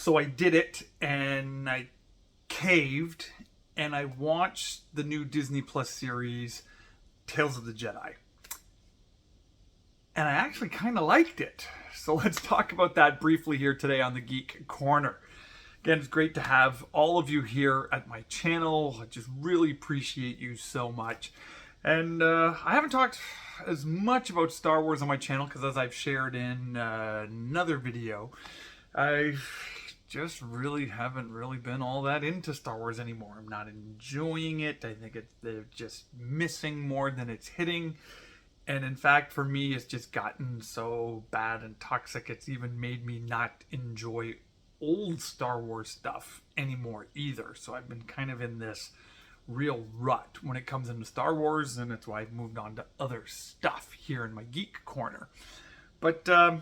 So I did it, and I caved, and I watched the new Disney Plus series, Tales of the Jedi. And I actually kind of liked it. So let's talk about that briefly here today on the Geek Corner. Again, it's great to have all of you here at my channel. I just really appreciate you so much. And I haven't talked as much about Star Wars on my channel because, as I've shared in another video, I just really haven't been all that into Star Wars anymore. I'm not enjoying it. I think they're just missing more than it's hitting. And in fact, for me, it's just gotten so bad and toxic, it's even made me not enjoy old Star Wars stuff anymore either. So I've been kind of in this real rut when it comes into Star Wars, and that's why I've moved on to other stuff here in my Geek Corner. But I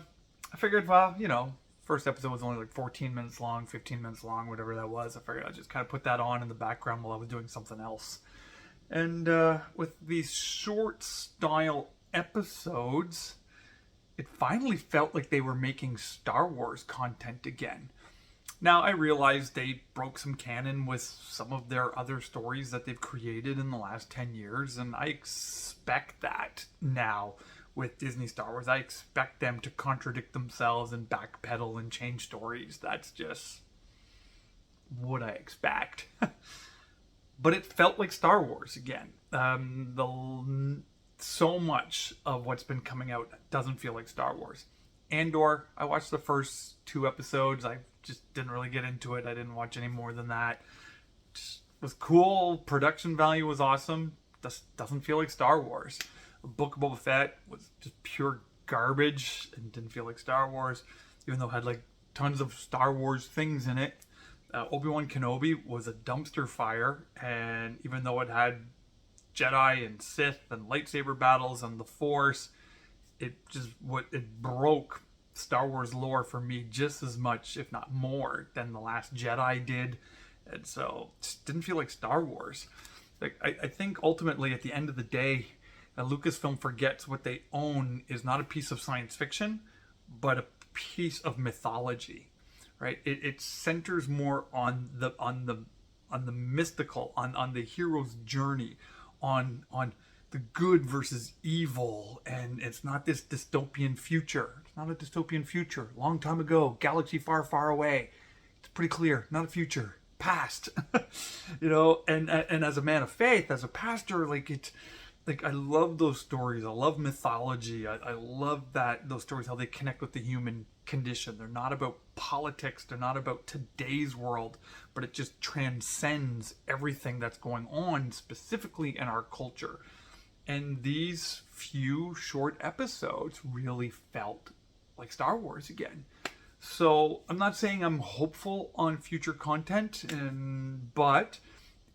figured, well, you know, first episode was only like 14 minutes long, 15 minutes long, whatever that was. I figured I'd just kind of put that on in the background while I was doing something else. And with these short style episodes, it finally felt like they were making Star Wars content again. Now, I realized they broke some canon with some of their other stories that they've created in the last 10 years, and I expect that now with Disney Star Wars. I expect them to contradict themselves and backpedal and change stories. That's just what I expect. But it felt like Star Wars again. So much of what's been coming out doesn't feel like Star Wars. Andor, I watched the first 2 episodes. I just didn't really get into it. I didn't watch any more than that. Just was cool. Production value was awesome. Just doesn't feel like Star Wars. Book of Boba Fett was just pure garbage and didn't feel like Star Wars, even though it had like tons of Star Wars things in it. Obi-Wan Kenobi was a dumpster fire, and even though it had Jedi and Sith and lightsaber battles and the Force, it broke Star Wars lore for me just as much, if not more, than The Last Jedi did. And so it just didn't feel like Star Wars. Like I think ultimately at the end of the day, Lucasfilm forgets what they own is not a piece of science fiction, but a piece of mythology, right? It centers more on the mystical, on the hero's journey, on the good versus evil, and it's not this dystopian future. It's not a dystopian future. Long time ago, galaxy far, far away. It's pretty clear. Not a future. Past. You know, and as a man of faith, as a pastor, I love those stories. I love mythology. I love those stories, how they connect with the human condition. They're not about politics. They're not about today's world, but it just transcends everything that's going on specifically in our culture. And these few short episodes really felt like Star Wars again. So I'm not saying I'm hopeful on future content, but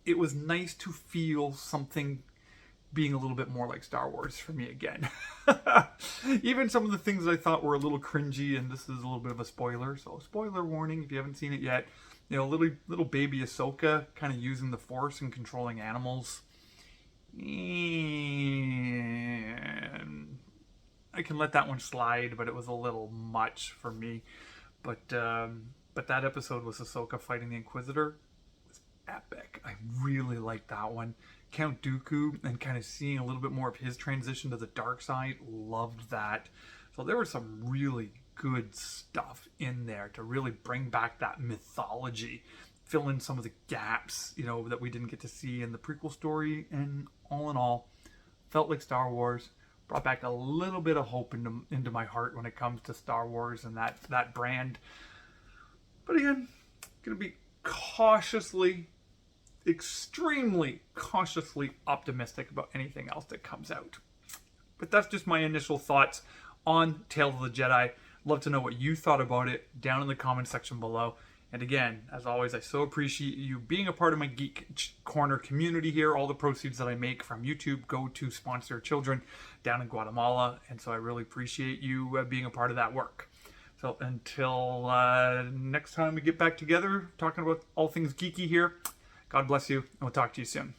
it was nice to feel something being a little bit more like Star Wars for me again. Even some of the things I thought were a little cringy, and this is a little bit of a spoiler, so spoiler warning if you haven't seen it yet. You know, little baby Ahsoka kind of using the Force and controlling animals. And I can let that one slide, but it was a little much for me. But that episode was Ahsoka fighting the Inquisitor. It was epic. I really liked that one. Count Dooku and kind of seeing a little bit more of his transition to the dark side, loved that. So there was some really good stuff in there to really bring back that mythology, fill in some of the gaps, you know, that we didn't get to see in the prequel story, and all in all, felt like Star Wars. Brought back a little bit of hope into my heart when it comes to Star Wars and that brand. But again, gonna be extremely cautiously optimistic about anything else that comes out. But that's just my initial thoughts on Tales of the Jedi. Love to know what you thought about it down in the comment section below. And again, as always, I so appreciate you being a part of my Geek Corner community here. All the proceeds that I make from YouTube go to sponsor children down in Guatemala. And so I really appreciate you being a part of that work. So until next time we get back together, talking about all things geeky here, God bless you, and we'll talk to you soon.